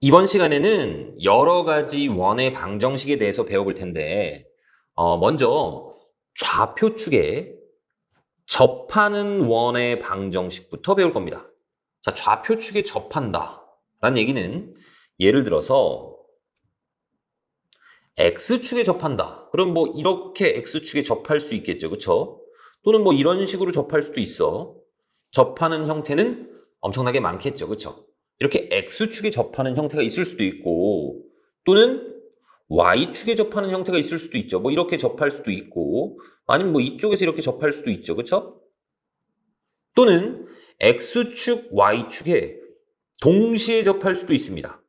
이번 시간에는 여러 가지 원의 방정식에 대해서 배워볼 텐데, 먼저 좌표축에 접하는 원의 방정식부터 배울 겁니다. 자, 좌표축에 접한다 라는 얘기는 예를 들어서 X축에 접한다. 그럼 뭐 이렇게 X축에 접할 수 있겠죠. 그쵸? 또는 뭐 이런 식으로 접할 수도 있어. 접하는 형태는 엄청나게 많겠죠. 그쵸? 이렇게 X축에 접하는 형태가 있을 수도 있고, 또는 Y축에 접하는 형태가 있을 수도 있죠. 뭐 이렇게 접할 수도 있고, 아니면 뭐 이쪽에서 이렇게 접할 수도 있죠. 그쵸? 또는 X축, Y축에 동시에 접할 수도 있습니다.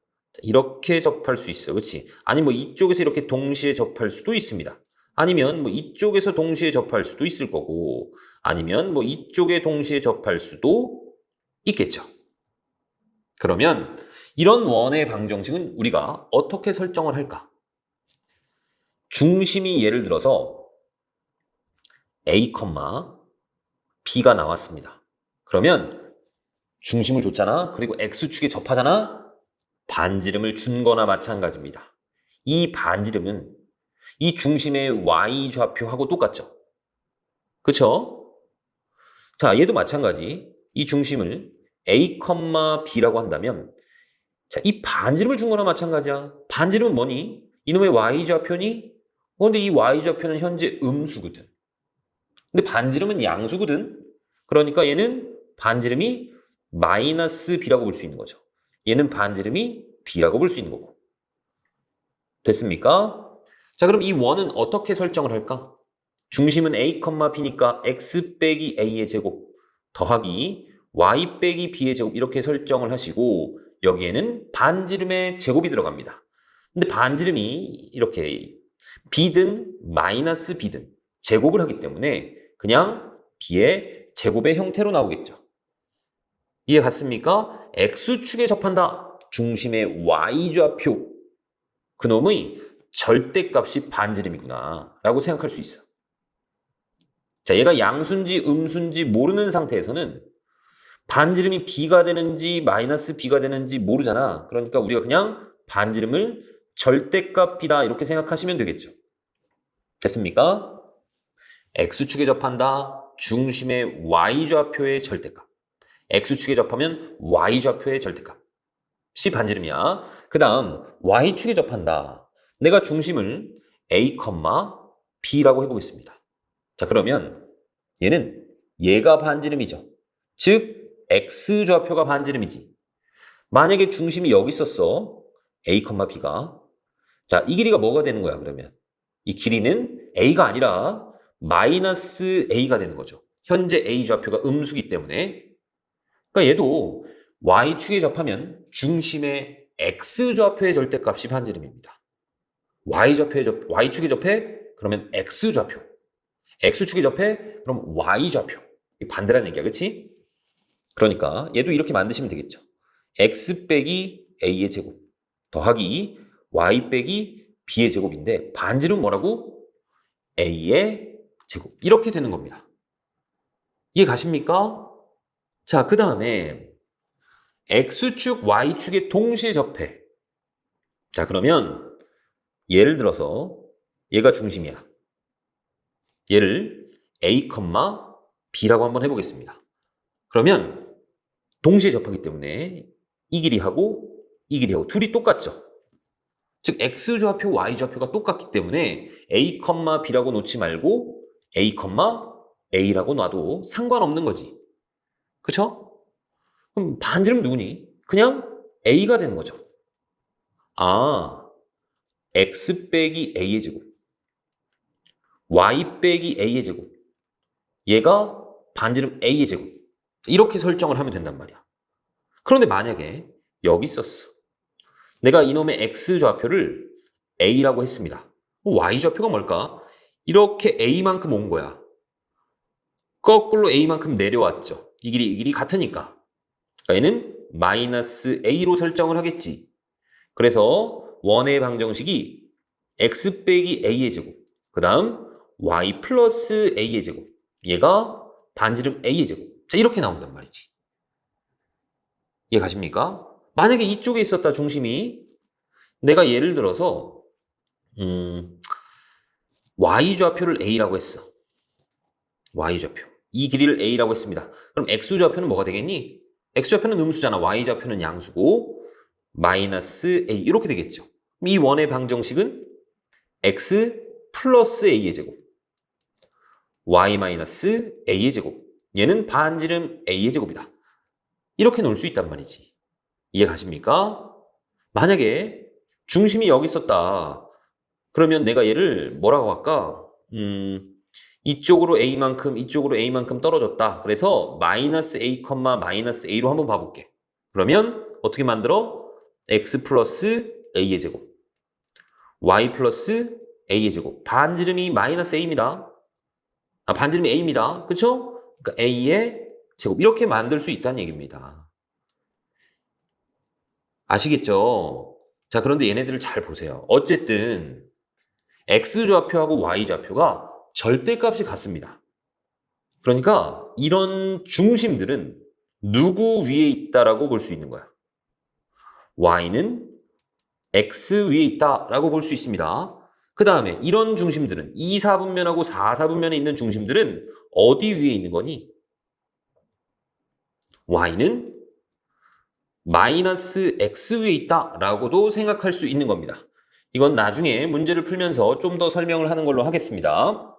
이렇게 접할 수 있어. 그렇지? 아니면 뭐 이쪽에서 이렇게 동시에 접할 수도 있습니다. 아니면 뭐 이쪽에서 동시에 접할 수도 있을 거고, 아니면 뭐 이쪽에 동시에 접할 수도 있겠죠. 그러면 이런 원의 방정식은 우리가 어떻게 설정을 할까? 중심이 예를 들어서 A, B가 나왔습니다. 그러면 중심을 줬잖아. 그리고 X축에 접하잖아. 반지름을 준 거나 마찬가지입니다. 이 반지름은 이 중심의 Y좌표하고 똑같죠. 그쵸? 자, 얘도 마찬가지. 이 중심을 A, B라고 한다면, 자, 이 반지름을 준 거나 마찬가지야. 반지름은 뭐니? 이놈의 Y좌표니? 근데 이 Y좌표는 현재 음수거든. 근데 반지름은 양수거든. 그러니까 얘는 반지름이 마이너스 B라고 볼 수 있는 거죠. 얘는 반지름이 B라고 볼 수 있는 거고. 됐습니까? 자, 그럼 이 원은 어떻게 설정을 할까? 중심은 A, B니까 X 빼기 A의 제곱 더하기 Y 빼기 B의 제곱 이렇게 설정을 하시고 여기에는 반지름의 제곱이 들어갑니다. 근데 반지름이 이렇게 B든 마이너스 B든 제곱을 하기 때문에 그냥 B의 제곱의 형태로 나오겠죠. 이해 갔습니까? X축에 접한다. 중심의 Y좌표. 그놈의 절대값이 반지름이구나 라고 생각할 수 있어. 자, 얘가 양수인지 음수인지 모르는 상태에서는 반지름이 B가 되는지 마이너스 B가 되는지 모르잖아. 그러니까 우리가 그냥 반지름을 절대값이다 이렇게 생각하시면 되겠죠. 됐습니까? X축에 접한다. 중심의 Y좌표의 절대값. X축에 접하면 Y좌표의 절대값. C 반지름이야. 그 다음 Y축에 접한다. 내가 중심을 A, B라고 해보겠습니다. 자, 그러면 얘가 반지름이죠. 즉 X좌표가 반지름이지. 만약에 중심이 여기 있었어. A, B가. 자, 이 길이가 뭐가 되는 거야 그러면? 이 길이는 A가 아니라 마이너스 A가 되는 거죠. 현재 A좌표가 음수기 때문에. 그러니까 얘도 Y축에 접하면 중심의 X좌표의 절대값이 반지름입니다. Y축에 접해? 그러면 X좌표. X축에 접해? 그럼 Y좌표. 반대라는 얘기야, 그치? 그러니까 얘도 이렇게 만드시면 되겠죠. X 빼기 A의 제곱 더하기 Y 빼기 B의 제곱인데 반지름 뭐라고? A의 제곱. 이렇게 되는 겁니다. 이해 가십니까? 자, 그 다음에 X축, Y축에 동시에 접해. 자, 그러면 예를 들어서 얘가 중심이야. 얘를 A, B라고 한번 해보겠습니다. 그러면 동시에 접하기 때문에 이 길이하고 이 길이하고 둘이 똑같죠. 즉 X좌표, Y좌표가 똑같기 때문에 A, B라고 놓지 말고 A, A라고 놔도 상관없는 거지. 그쵸? 그럼 반지름 누구니? 그냥 A가 되는 거죠. 아, X 빼기 A의 제곱 Y 빼기 A의 제곱 얘가 반지름 A의 제곱 이렇게 설정을 하면 된단 말이야. 그런데 만약에 여기 있었어. 내가 이놈의 X좌표를 A라고 했습니다. Y좌표가 뭘까? 이렇게 A만큼 온 거야. 거꾸로 A만큼 내려왔죠. 이 길이 같으니까. 그러니까 얘는 마이너스 A로 설정을 하겠지. 그래서 원의 방정식이 X 빼기 A의 제곱 그 다음 Y 플러스 A의 제곱 얘가 반지름 A의 제곱 자 이렇게 나온단 말이지. 이해 가십니까? 만약에 이쪽에 있었다, 중심이. 내가 예를 들어서 y좌표를 a라고 했어. y좌표. 이 길이를 a라고 했습니다. 그럼 x좌표는 뭐가 되겠니? x좌표는 음수잖아. y좌표는 양수고 마이너스 a 이렇게 되겠죠. 이 원의 방정식은 x 플러스 a의 제곱 y 마이너스 a의 제곱 얘는 반지름 a의 제곱이다. 이렇게 놓을 수 있단 말이지. 이해 가십니까? 만약에 중심이 여기 있었다. 그러면 내가 얘를 뭐라고 할까? 이쪽으로 a만큼 떨어졌다. 그래서 마이너스 a, 마이너스 a로 한번 봐볼게. 그러면 어떻게 만들어? x 플러스 a의 제곱 y 플러스 a의 제곱 반지름이 마이너스 a입니다. 반지름이 a입니다. 그쵸? 그러니까 a의 제곱 이렇게 만들 수 있다는 얘기입니다. 아시겠죠? 자, 그런데 얘네들을 잘 보세요. 어쨌든 x좌표하고 y좌표가 절대값이 같습니다. 그러니까 이런 중심들은 누구 위에 있다라고 볼 수 있는 거야. y는 x 위에 있다라고 볼 수 있습니다. 그 다음에 이런 중심들은 2, 4분면하고 4, 4분면에 있는 중심들은 어디 위에 있는 거니? y는 마이너스 x 위에 있다라고도 생각할 수 있는 겁니다. 이건 나중에 문제를 풀면서 좀 더 설명을 하는 걸로 하겠습니다.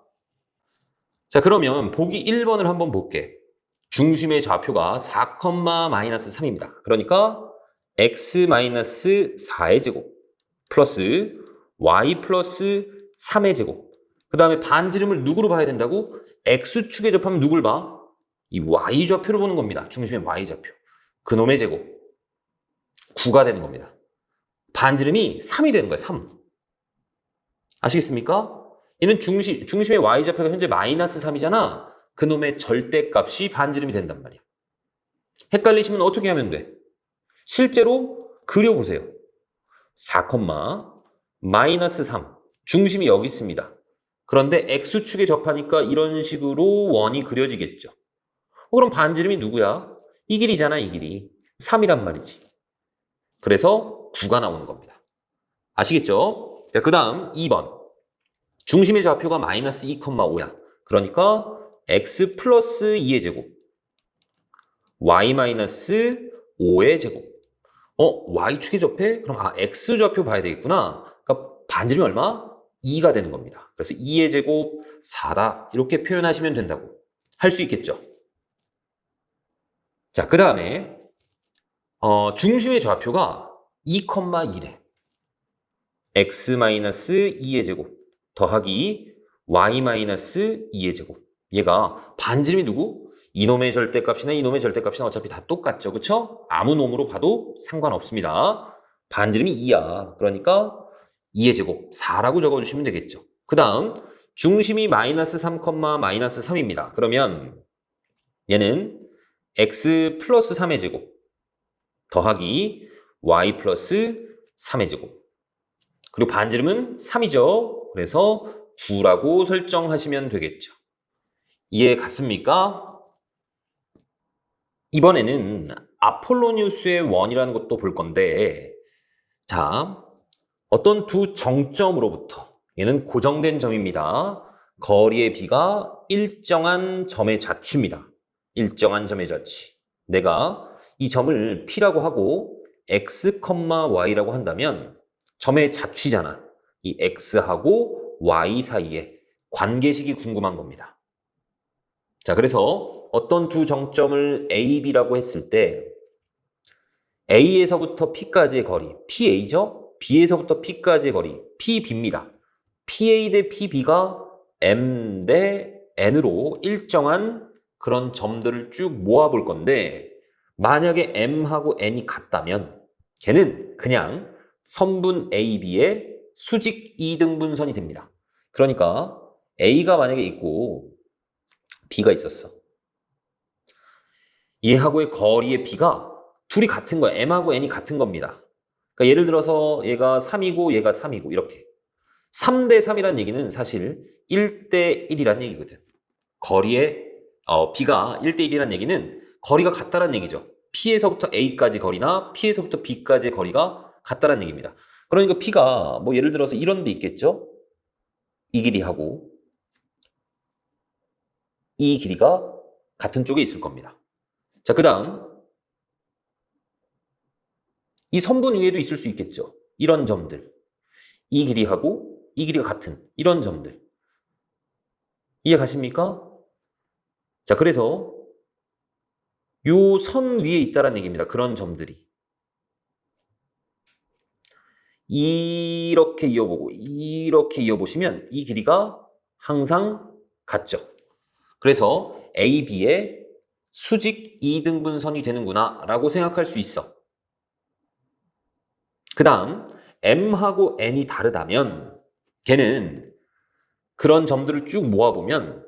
자, 그러면 보기 1번을 한번 볼게. 중심의 좌표가 4, 마이너스 3입니다. 그러니까 x 마이너스 4의 제곱 플러스 y 플러스 3의 제곱 그 다음에 반지름을 누구로 봐야 된다고? x축에 접하면 누굴 봐? 이 y좌표를 보는 겁니다. 중심의 y좌표. 그놈의 제곱 9가 되는 겁니다. 반지름이 3이 되는 거예요. 3. 아시겠습니까? 얘는 중심의 y좌표가 현재 마이너스 3이잖아. 그놈의 절대값이 반지름이 된단 말이야. 헷갈리시면 어떻게 하면 돼? 실제로 그려보세요. 4, 마이너스 3. 중심이 여기 있습니다. 그런데 x축에 접하니까 이런 식으로 원이 그려지겠죠. 그럼 반지름이 누구야? 이 길이잖아, 이 길이. 3이란 말이지. 그래서 9가 나오는 겁니다. 아시겠죠? 자, 그 다음 2번. 중심의 좌표가 마이너스 2, 5야. 그러니까 x 플러스 2의 제곱 y 마이너스 5의 제곱 y축에 접해? 그럼 x좌표 봐야 되겠구나. 그러니까 반지름이 얼마? 2가 되는 겁니다. 그래서 2의 제곱 4다. 이렇게 표현하시면 된다고 할 수 있겠죠. 자, 그 다음에 중심의 좌표가 2, 1래. x 마이너스 2의 제곱 더하기 y 마이너스 2의 제곱. 얘가 반지름이 누구? 이놈의 절대값이나 이놈의 절대값이나 어차피 다 똑같죠. 그쵸? 아무 놈으로 봐도 상관없습니다. 반지름이 2야. 그러니까 2의 제곱 4라고 적어주시면 되겠죠. 그 다음 중심이 마이너스 3, 마이너스 3입니다. 그러면 얘는 x 플러스 3의 제곱 더하기 y 플러스 3의 제곱 그리고 반지름은 3이죠. 그래서 9라고 설정하시면 되겠죠. 이해 갔습니까? 이번에는 아폴로니우스의 원이라는 것도 볼 건데 자, 어떤 두 정점으로부터 얘는 고정된 점입니다. 거리의 비가 일정한 점의 자취입니다. 일정한 점의 자취. 내가 이 점을 P라고 하고 x, y라고 한다면 점의 자취잖아. 이 x하고 y 사이에 관계식이 궁금한 겁니다. 자, 그래서 어떤 두 정점을 A, B라고 했을 때 A에서부터 P까지의 거리, PA죠? B에서부터 P까지의 거리, PB입니다. PA 대 PB가 M 대 N으로 일정한 그런 점들을 쭉 모아볼 건데 만약에 M하고 N이 같다면 걔는 그냥 선분 AB의 수직 이등분선이 됩니다. 그러니까 A가 만약에 있고 B가 있었어. 얘하고의 거리의 B가 둘이 같은 거야. M하고 N이 같은 겁니다. 그러니까 예를 들어서 얘가 3이고 얘가 3이고 이렇게 3대 3이라는 얘기는 사실 1대 1이라는 얘기거든. 거리의 B가 1대 1이라는 얘기는 거리가 같다는 얘기죠. P에서부터 A까지 거리나 P에서부터 B까지의 거리가 같다는 얘기입니다. 그러니까 P가 뭐 예를 들어서 이런 데 있겠죠? 이 길이하고 이 길이가 같은 쪽에 있을 겁니다. 자, 그 다음 이 선분 위에도 있을 수 있겠죠? 이런 점들. 이 길이하고 이 길이가 같은 이런 점들. 이해 가십니까? 자, 그래서 요 선 위에 있다는 얘기입니다. 그런 점들이. 이렇게 이어보고 이렇게 이어보시면 이 길이가 항상 같죠. 그래서 A, B의 수직 2등분선이 되는구나 라고 생각할 수 있어. 그 다음 M하고 N이 다르다면 걔는 그런 점들을 쭉 모아보면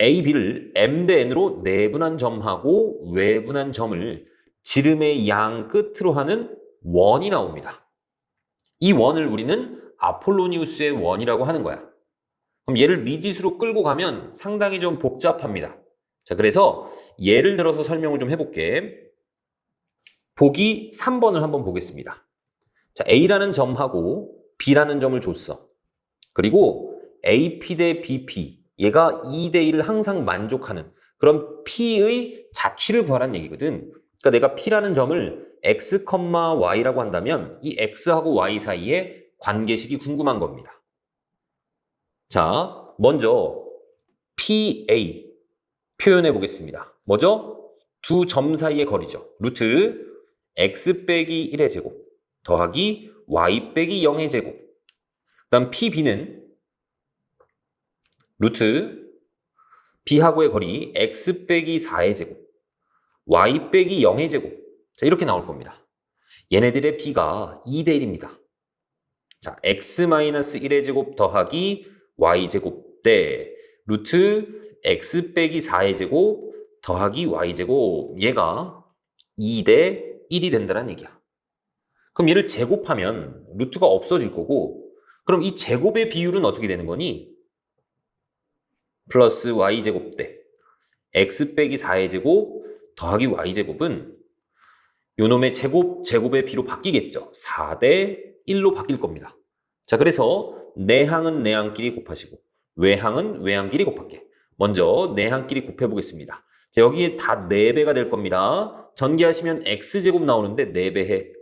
A, B를 M 대 N으로 내분한 점하고 외분한 점을 지름의 양 끝으로 하는 원이 나옵니다. 이 원을 우리는 아폴로니우스의 원이라고 하는 거야. 그럼 얘를 미지수로 끌고 가면 상당히 좀 복잡합니다. 자, 그래서 예를 들어서 설명을 좀 해볼게. 보기 3번을 한번 보겠습니다. 자, A라는 점하고 B라는 점을 줬어. 그리고 AP 대 BP, 얘가 2대 1을 항상 만족하는 그런 P의 자취를 구하라는 얘기거든. 그러니까 내가 P라는 점을 X, Y라고 한다면 이 X하고 Y 사이의 관계식이 궁금한 겁니다. 자, 먼저 PA 표현해 보겠습니다. 뭐죠? 두 점 사이의 거리죠. 루트 X 빼기 1의 제곱 더하기 Y 빼기 0의 제곱. 그 다음 PB는 루트 B하고의 거리 X 빼기 4의 제곱 Y 빼기 0의 제곱. 자, 이렇게 나올 겁니다. 얘네들의 B가 2대 1입니다. 자, X-1의 제곱 더하기 Y 제곱 대 루트 X 빼기 4의 제곱 더하기 Y 제곱. 얘가 2대 1이 된다는 얘기야. 그럼 얘를 제곱하면 루트가 없어질 거고, 그럼 이 제곱의 비율은 어떻게 되는 거니? 플러스 Y제곱 대 X 빼기 4의 제곱 더하기 Y제곱은 요놈의 제곱의 비로 바뀌겠죠. 4대 1로 바뀔 겁니다. 자, 그래서 내항은 내항끼리 곱하시고 외항은 외항끼리 곱할게. 먼저 내항끼리 곱해보겠습니다. 자, 여기에 다 4배가 될 겁니다. 전개하시면 X제곱 나오는데 4배해.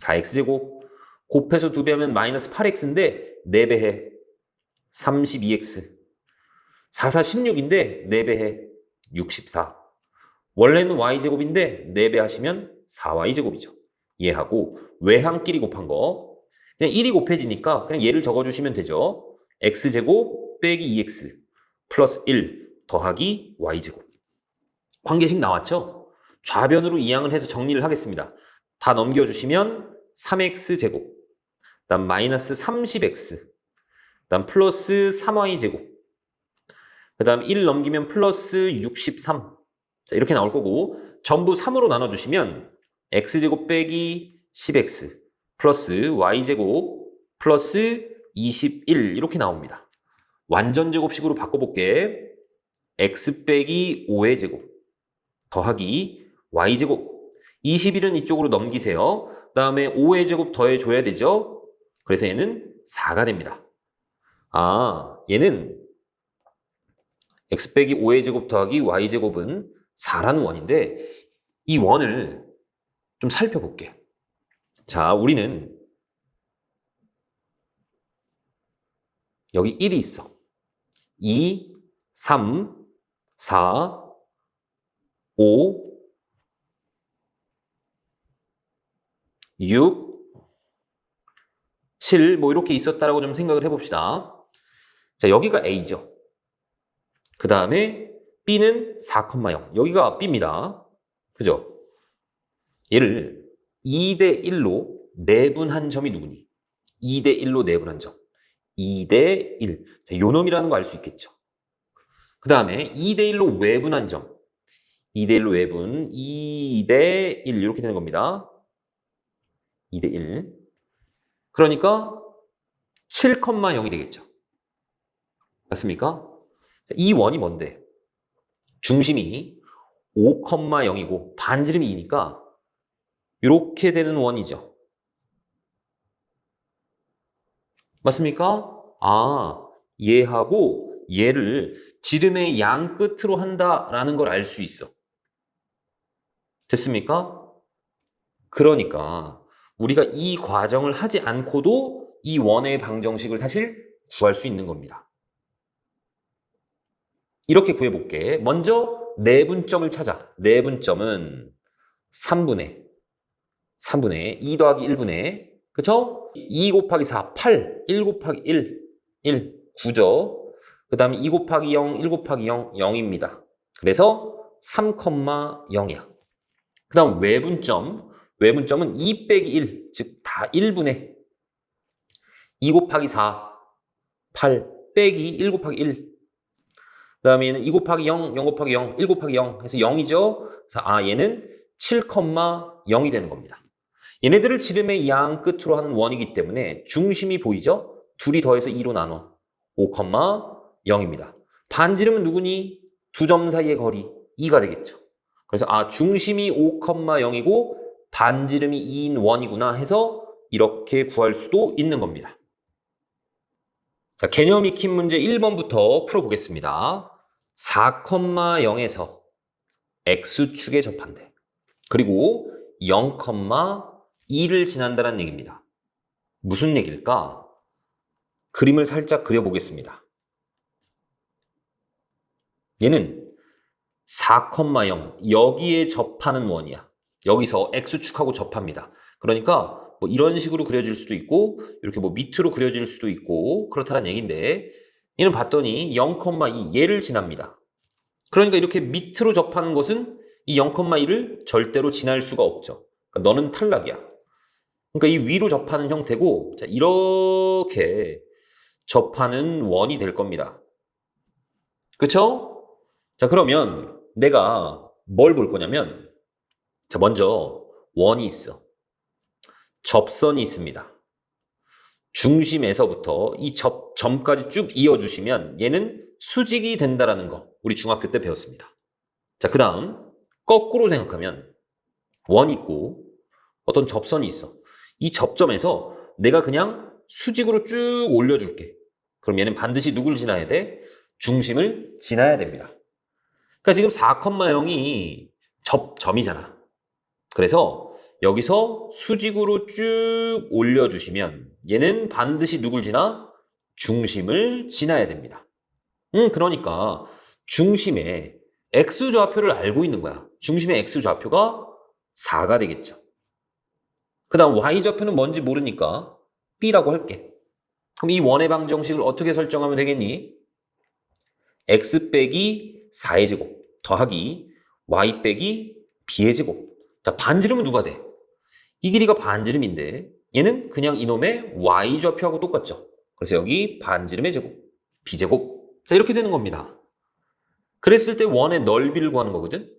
4X제곱 곱해서 2배 하면 마이너스 8X인데 4배해. 32X 4, 4, 16인데 4배해. 64 원래는 Y제곱인데 4배 하시면 4Y제곱이죠. 얘하고 외항끼리 곱한 거 그냥 1이 곱해지니까 그냥 얘를 적어주시면 되죠. X제곱 빼기 2X 플러스 1 더하기 Y제곱. 관계식 나왔죠? 좌변으로 이항을 해서 정리를 하겠습니다. 다 넘겨주시면 3X제곱 그 다음 마이너스 30X 그 다음 플러스 3Y제곱 그 다음 1 넘기면 플러스 63 자, 이렇게 나올 거고 전부 3으로 나눠주시면 X제곱 빼기 10X 플러스 Y제곱 플러스 21 이렇게 나옵니다. 완전 제곱식으로 바꿔볼게. X 빼기 5의 제곱 더하기 Y제곱 21은 이쪽으로 넘기세요. 그 다음에 5의 제곱 더해줘야 되죠. 그래서 얘는 4가 됩니다. 아, 얘는 X 빼기 5의 제곱 더하기 Y제곱은 4라는 원인데 이 원을 좀 살펴볼게. 자, 우리는 여기 1이 있어. 2, 3, 4, 5, 6, 7, 뭐 이렇게 있었다라고 좀 생각을 해봅시다. 자, 여기가 A죠. 그 다음에 B는 4,0. 여기가 B입니다. 그죠? 얘를 2대 1로 내분한 점이 누구니? 2대 1로 내분한 점. 2대 1. 자, 요 놈이라는 거 알 수 있겠죠. 그 다음에 2대 1로 외분한 점. 2대 1로 외분. 2대 1 이렇게 되는 겁니다. 2대 1. 그러니까 7,0이 되겠죠. 맞습니까? 이 원이 뭔데? 중심이 5,0이고 반지름이 2니까 이렇게 되는 원이죠. 맞습니까? 아, 얘하고 얘를 지름의 양 끝으로 한다라는 걸 알 수 있어. 됐습니까? 그러니까 우리가 이 과정을 하지 않고도 이 원의 방정식을 사실 구할 수 있는 겁니다. 이렇게 구해볼게. 먼저 내분점을 찾아. 내분점은 3분의 2 더하기 1분의 그쵸? 2 곱하기 4, 8, 1 곱하기 1, 9죠. 그 다음에 2 곱하기 0, 1 곱하기 0, 0입니다. 그래서 3,0이야. 그 다음 외분점은 2 빼기 1, 즉 다 1분의 2 곱하기 4, 8 빼기 1 곱하기 1. 그 다음에 얘는 2 곱하기 0, 0 곱하기 0, 1 곱하기 0 해서 0이죠. 그래서 얘는 7,0이 되는 겁니다. 얘네들을 지름의 양 끝으로 하는 원이기 때문에 중심이 보이죠? 둘이 더해서 2로 나눠 5,0입니다. 반지름은 누구니? 두 점 사이의 거리 2가 되겠죠. 그래서 중심이 5,0이고 반지름이 2인 원이구나 해서 이렇게 구할 수도 있는 겁니다. 자, 개념 익힌 문제 1번부터 풀어보겠습니다. 4,0에서 x축에 접한대. 그리고 0,2를 지난다는 얘기입니다. 무슨 얘기일까? 그림을 살짝 그려보겠습니다. 얘는 4,0 여기에 접하는 원이야. 여기서 x축하고 접합니다. 그러니까 뭐 이런 식으로 그려질 수도 있고 이렇게 뭐 밑으로 그려질 수도 있고 그렇다는 얘기인데 얘는 봤더니 0,2 얘를 지납니다. 그러니까 이렇게 밑으로 접하는 것은 이 0,2를 절대로 지날 수가 없죠. 그러니까 너는 탈락이야. 그러니까 이 위로 접하는 형태고 자, 이렇게 접하는 원이 될 겁니다. 그쵸? 자, 그러면 내가 뭘 볼 거냐면 자, 먼저 원이 있어. 접선이 있습니다. 중심에서부터 이 점까지 쭉 이어주시면 얘는 수직이 된다라는 거 우리 중학교 때 배웠습니다. 자, 그 다음 거꾸로 생각하면 원이 있고 어떤 접선이 있어. 이 접점에서 내가 그냥 수직으로 쭉 올려줄게. 그럼 얘는 반드시 누굴 지나야 돼? 중심을 지나야 됩니다. 그러니까 지금 4,0이 점이잖아. 그래서 여기서 수직으로 쭉 올려주시면 얘는 반드시 누굴 지나? 중심을 지나야 됩니다. 그러니까 중심의 x좌표를 알고 있는 거야. 중심의 x좌표가 4가 되겠죠. 그 다음 y좌표는 뭔지 모르니까 b라고 할게. 그럼 이 원의 방정식을 어떻게 설정하면 되겠니? x 빼기 4의 제곱 더하기 y 빼기 b의 제곱. 자, 반지름은 누가 돼? 이 길이가 반지름인데 얘는 그냥 이놈의 y좌표하고 똑같죠. 그래서 여기 반지름의 제곱, b제곱. 자, 이렇게 되는 겁니다. 그랬을 때 원의 넓이를 구하는 거거든.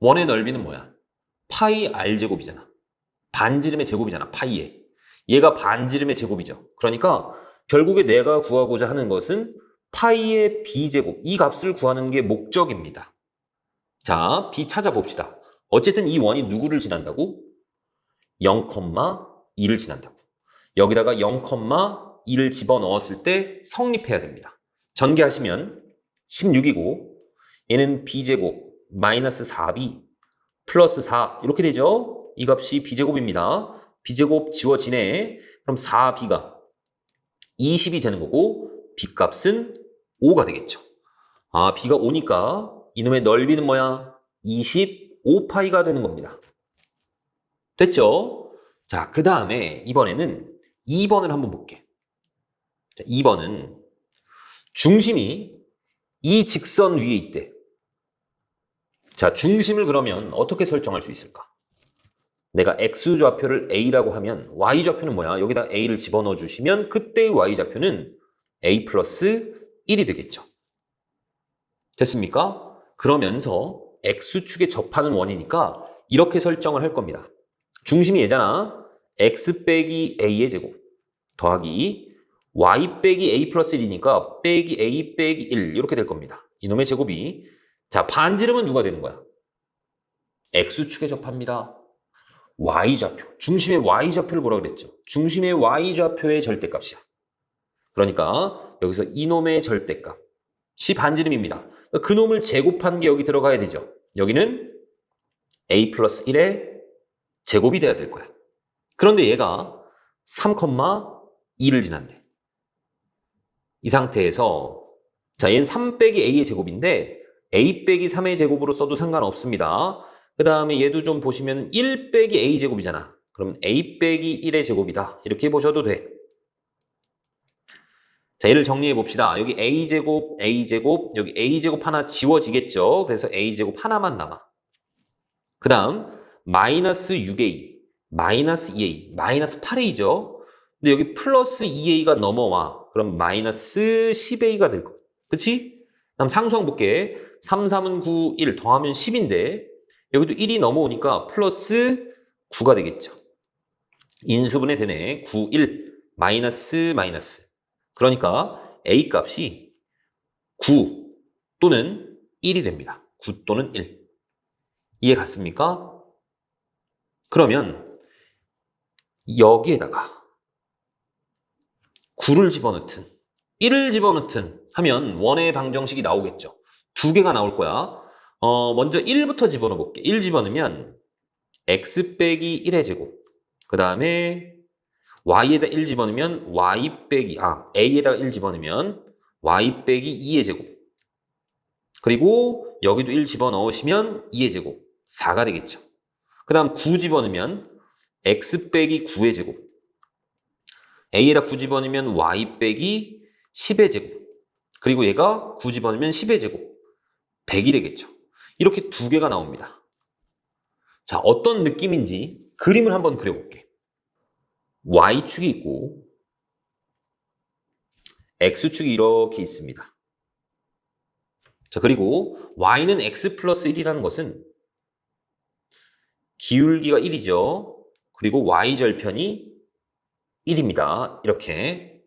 원의 넓이는 뭐야? 파이 r제곱이잖아. 반지름의 제곱이잖아. 파이에. 얘가 반지름의 제곱이죠. 그러니까 결국에 내가 구하고자 하는 것은 파이의 b제곱. 이 값을 구하는 게 목적입니다. 자, b 찾아봅시다. 어쨌든 이 원이 누구를 지난다고? 0,2를 지난다고. 여기다가 0,2를 집어넣었을 때 성립해야 됩니다. 전개하시면 16이고 얘는 b제곱 마이너스 4b 플러스 4 이렇게 되죠. 이 값이 b제곱입니다. b제곱 지워지네. 그럼 4b가 20이 되는 거고 b값은 5가 되겠죠. b가 5니까 이놈의 넓이는 뭐야? 25파이가 되는 겁니다. 됐죠? 자, 그 다음에 이번에는 2번을 한번 볼게. 자, 2번은 중심이 이 직선 위에 있대. 자, 중심을 그러면 어떻게 설정할 수 있을까? 내가 x좌표를 a라고 하면 y좌표는 뭐야? 여기다 a를 집어넣어 주시면 그때의 y좌표는 a 플러스 1이 되겠죠. 됐습니까? 그러면서 x축에 접하는 원이니까 이렇게 설정을 할 겁니다. 중심이 얘잖아. x 빼기 a의 제곱 더하기 y 빼기 a 플러스 1이니까 빼기 a 빼기 1 이렇게 될 겁니다. 이놈의 제곱이 자, 반지름은 누가 되는 거야? X축에 접합니다. Y좌표. 중심의 Y좌표를 뭐라 그랬죠? 중심의 Y좌표의 절대값이야. 그러니까 여기서 이놈의 절대값. 시 반지름입니다. 그놈을 제곱한 게 여기 들어가야 되죠. 여기는 A 플러스 1의 제곱이 돼야 될 거야. 그런데 얘가 3,2를 지난대. 이 상태에서 자, 얘는 3 빼기 A의 제곱인데 A 빼기 3의 제곱으로 써도 상관없습니다. 그 다음에 얘도 좀 보시면 1 빼기 A 제곱이잖아. 그러면 A 빼기 1의 제곱이다. 이렇게 보셔도 돼. 자, 얘를 정리해 봅시다. 여기 A제곱, A제곱, 여기 A제곱 하나 지워지겠죠. 그래서 A제곱 하나만 남아. 그 다음 마이너스 6A, 마이너스 2A, 마이너스 8A죠. 근데 여기 플러스 2A가 넘어와. 그럼 마이너스 10A가 될 거. 그치? 다음 상수항 볼게. 3, 3은 9, 1 더하면 10인데 여기도 1이 넘어오니까 플러스 9가 되겠죠. 인수분해 되네. 9, 1, 마이너스, 마이너스. 그러니까 A 값이 9 또는 1이 됩니다. 9 또는 1. 이해 갔습니까? 그러면 여기에다가 9를 집어넣든 1을 집어넣든 하면 원의 방정식이 나오겠죠. 두 개가 나올 거야. 먼저 1부터 집어넣어 볼게. 1 집어넣으면 x 빼기 1의 제곱. 그 다음에 y에다 1 집어넣으면 a에다가 1 집어넣으면 y 빼기 2의 제곱. 그리고 여기도 1 집어넣으시면 2의 제곱. 4가 되겠죠. 그 다음 9 집어넣으면 x 빼기 9의 제곱. a에다 9 집어넣으면 y 빼기 10의 제곱. 그리고 얘가 9 집어넣으면 10의 제곱. 100이 되겠죠. 이렇게 두 개가 나옵니다. 자, 어떤 느낌인지 그림을 한번 그려볼게. Y축이 있고 X축이 이렇게 있습니다. 자, 그리고 Y는 X 플러스 1이라는 것은 기울기가 1이죠. 그리고 Y절편이 1입니다. 이렇게.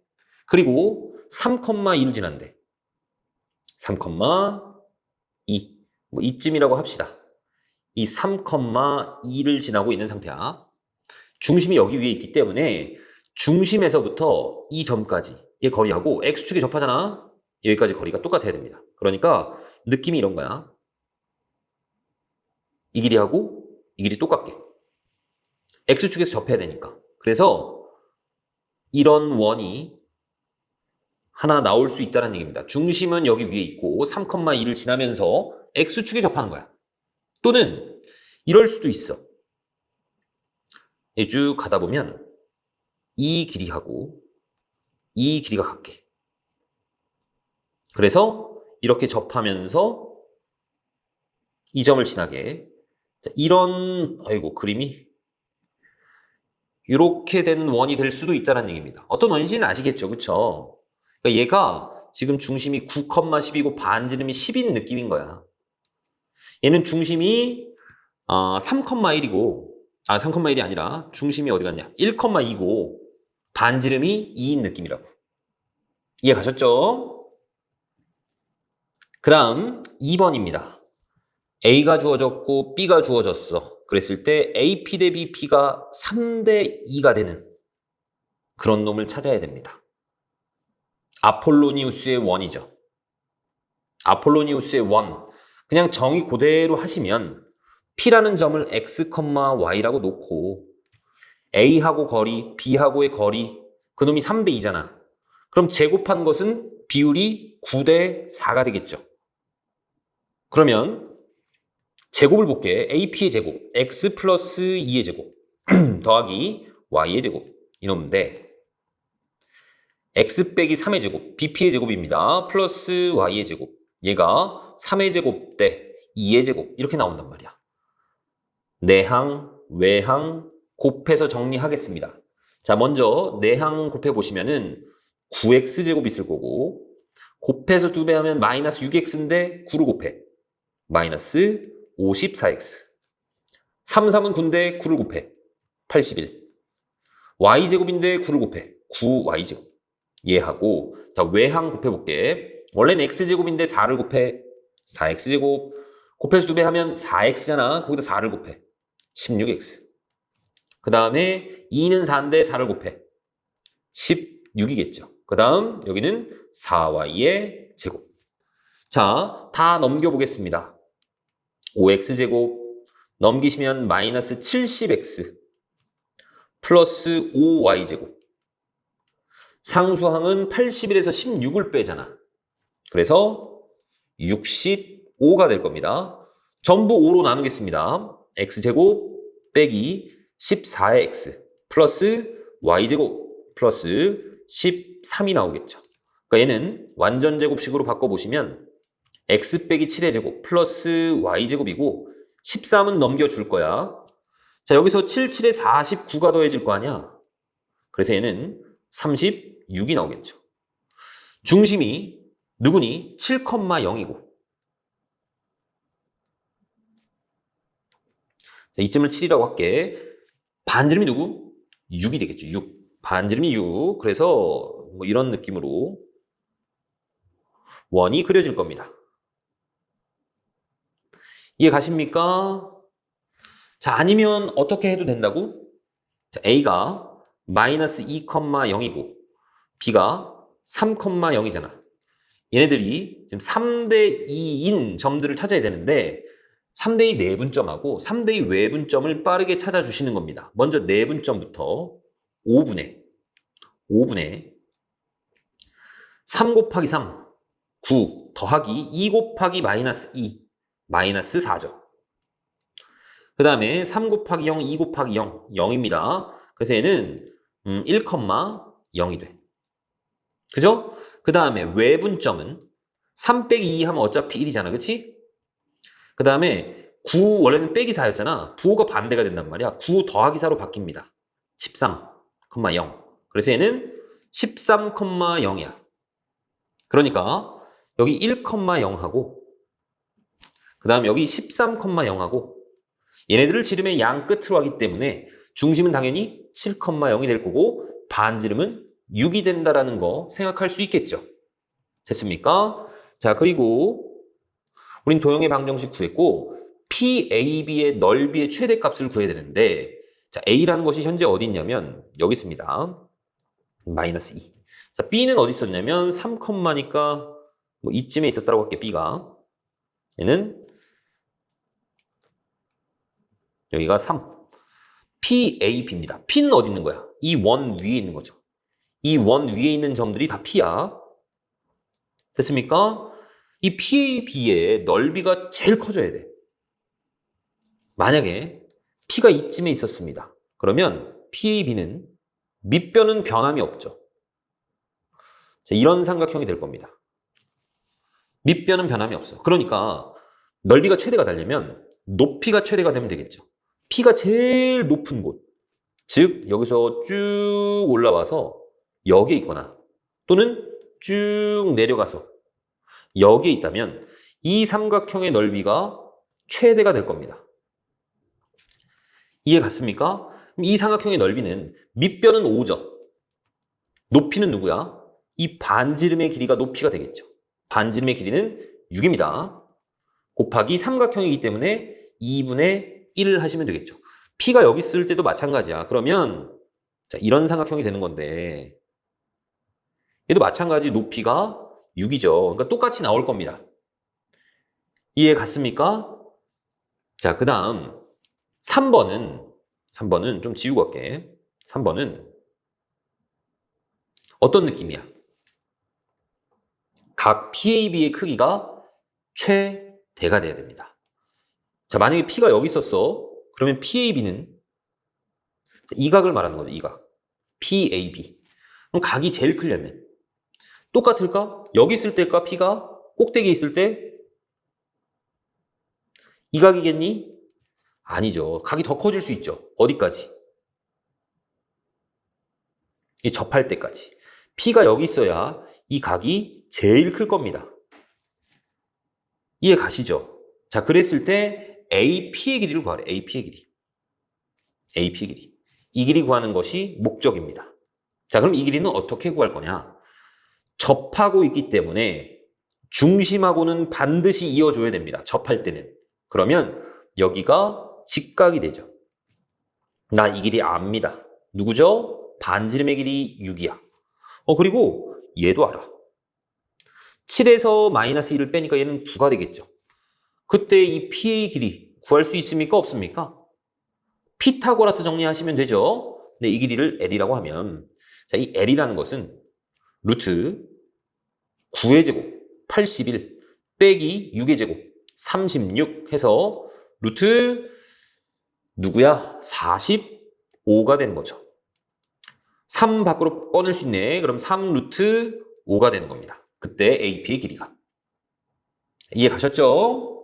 그리고 3,2를 지난대. 3,2. 뭐 이쯤이라고 합시다. 이 3,2를 지나고 있는 상태야. 중심이 여기 위에 있기 때문에 중심에서부터 이 점까지 이 거리하고 X축에 접하잖아. 여기까지 거리가 똑같아야 됩니다. 그러니까 느낌이 이런 거야. 이 길이하고 이 길이 똑같게. X축에서 접해야 되니까. 그래서 이런 원이 하나 나올 수 있다는 얘기입니다. 중심은 여기 위에 있고 3,2를 지나면서 X축에 접하는 거야. 또는 이럴 수도 있어. 쭉 가다 보면 이 길이하고 이 길이가 같게. 그래서 이렇게 접하면서 이 점을 지나게. 자, 이런 그림이 이렇게 된 원이 될 수도 있다는 얘기입니다. 어떤 원인지는 아시겠죠? 그쵸? 그러니까 얘가 지금 중심이 9,10이고 반지름이 10인 느낌인 거야. 얘는 중심이 3,1이고 3,1이 아니라 중심이 어디 갔냐? 1,2고 반지름이 2인 느낌이라고. 이해 가셨죠? 그 다음 2번입니다. A가 주어졌고 B가 주어졌어. 그랬을 때 AP 대비 B가 3대 2가 되는 그런 놈을 찾아야 됩니다. 아폴로니우스의 원이죠. 아폴로니우스의 원. 그냥 정의 그대로 하시면 P라는 점을 X, Y라고 놓고 A하고 거리, B하고의 거리 그놈이 3대 2잖아. 그럼 제곱한 것은 비율이 9대 4가 되겠죠. 그러면 제곱을 볼게. AP의 제곱, X 플러스 2의 제곱 더하기 Y의 제곱 이놈인데 X 빼기 3의 제곱, BP의 제곱입니다. 플러스 Y의 제곱. 얘가 3의 제곱 대 2의 제곱 이렇게 나온단 말이야. 내항, 외항 곱해서 정리하겠습니다. 자, 먼저 내항 곱해보시면은 9x제곱 있을 거고 곱해서 2배 하면 마이너스 6x인데 9를 곱해. 마이너스 54x. 3, 3은 9인데 9를 곱해. 81. y제곱인데 9를 곱해. 9y제곱. 얘하고 자 외항 곱해볼게. 원래는 x제곱인데 4를 곱해. 4x제곱. 곱해서 2배 하면 4x잖아. 거기다 4를 곱해. 16x. 그 다음에 2는 4인데 4를 곱해. 16이겠죠. 그 다음 여기는 4y의 제곱. 자, 다 넘겨보겠습니다. 5x제곱 넘기시면 마이너스 70x 플러스 5y제곱. 상수항은 81에서 16을 빼잖아. 그래서 65가 될 겁니다. 전부 5로 나누겠습니다. x제곱 빼기 14의 x 플러스 y제곱 플러스 13이 나오겠죠. 그러니까 얘는 완전제곱식으로 바꿔보시면 x 빼기 7의 제곱 플러스 y제곱이고 13은 넘겨줄 거야. 자, 여기서 7, 7에 49가 더해질 거 아니야. 그래서 얘는 36이 나오겠죠. 중심이 누구니? 7,0이고. 자, 이쯤을 7이라고 할게. 반지름이 누구? 6이 되겠죠. 6. 반지름이 6. 그래서 뭐 이런 느낌으로 원이 그려질 겁니다. 이해 가십니까? 자, 아니면 어떻게 해도 된다고? 자, A가 마이너스 2,0이고 B가 3,0이잖아. 얘네들이 지금 3대 2인 점들을 찾아야 되는데 3대 2 내분점하고 3대 2 외분점을 빠르게 찾아주시는 겁니다. 먼저 내분점부터 5분의 3 곱하기 3, 9 더하기 2 곱하기 마이너스 2, 마이너스 4죠. 그 다음에 3 곱하기 0, 2 곱하기 0, 0입니다. 그래서 얘는 1,0이 돼. 그죠? 그 다음에 외분점은 3 빼기 2 하면 어차피 1이잖아. 그치? 그 다음에 9 원래는 빼기 4였잖아. 부호가 반대가 된단 말이야. 9 더하기 4로 바뀝니다. 13,0. 그래서 얘는 13,0이야. 그러니까 여기 1,0하고 그 다음 여기 13,0하고 얘네들을 지름의 양 끝으로 하기 때문에 중심은 당연히 7,0이 될 거고 반지름은 6이 된다라는 거 생각할 수 있겠죠. 됐습니까? 자, 그리고 우린 도형의 방정식 구했고 PAB의 넓이의 최대값을 구해야 되는데 자, A라는 것이 현재 어디 있냐면 여기 있습니다. 마이너스 2. 자, B는 어디 있었냐면 3,니까 뭐 이쯤에 있었다고 할게. B가 얘는 여기가 3. PAB입니다. P는 어디 있는 거야? 이 원 위에 있는 거죠. 이 원 위에 있는 점들이 다 P야. 됐습니까? 이 PAB의 넓이가 제일 커져야 돼. 만약에 P가 이쯤에 있었습니다. 그러면 PAB는 밑변은 변함이 없죠. 자, 이런 삼각형이 될 겁니다. 밑변은 변함이 없어. 그러니까 넓이가 최대가 되려면 높이가 최대가 되면 되겠죠. P가 제일 높은 곳, 즉 여기서 쭉 올라와서 여기에 있거나 또는 쭉 내려가서 여기에 있다면 이 삼각형의 넓이가 최대가 될 겁니다. 이해 갔습니까? 그럼 이 삼각형의 넓이는 밑변은 5죠. 높이는 누구야? 이 반지름의 길이가 높이가 되겠죠. 반지름의 길이는 6입니다. 곱하기 삼각형이기 때문에 2분의 1을 하시면 되겠죠. P가 여기 있을 때도 마찬가지야. 그러면 자, 이런 삼각형이 되는 건데 얘도 마찬가지 높이가 6이죠. 그러니까 똑같이 나올 겁니다. 이해 갔습니까? 자, 그 다음 3번은 좀 지우고 갈게. 3번은 어떤 느낌이야? 각 PAB의 크기가 최대가 돼야 됩니다. 자, 만약에 P가 여기 있었어. 그러면 PAB는 이 각을 말하는 거죠. 이 각. PAB. 그럼 각이 제일 크려면 똑같을까? 여기 있을 때과 P가 꼭대기에 있을 때 이 각이겠니? 아니죠. 각이 더 커질 수 있죠. 어디까지? 이 접할 때까지. P가 여기 있어야 이 각이 제일 클 겁니다. 이해 가시죠? 자, 그랬을 때 AP의 길이를 구하래. AP의 길이. AP의 길이. 이 길이 구하는 것이 목적입니다. 자, 그럼 이 길이는 어떻게 구할 거냐? 접하고 있기 때문에 중심하고는 반드시 이어줘야 됩니다. 접할 때는. 그러면 여기가 직각이 되죠. 나 이 길이 압니다. 누구죠? 반지름의 길이 6이야. 그리고 얘도 알아. 7에서 마이너스 1을 빼니까 얘는 9가 되겠죠. 그때 이 P의 길이 구할 수 있습니까? 없습니까? 피타고라스 정리하시면 되죠. 근데 이 길이를 L이라고 하면, 자, 이 L이라는 것은 루트 9의 제곱 81 빼기 6의 제곱 36 해서 루트 누구야? 45가 되는 거죠. 3 밖으로 꺼낼 수 있네. 그럼 3 루트 5가 되는 겁니다. 그때 AP의 길이가. 이해 가셨죠?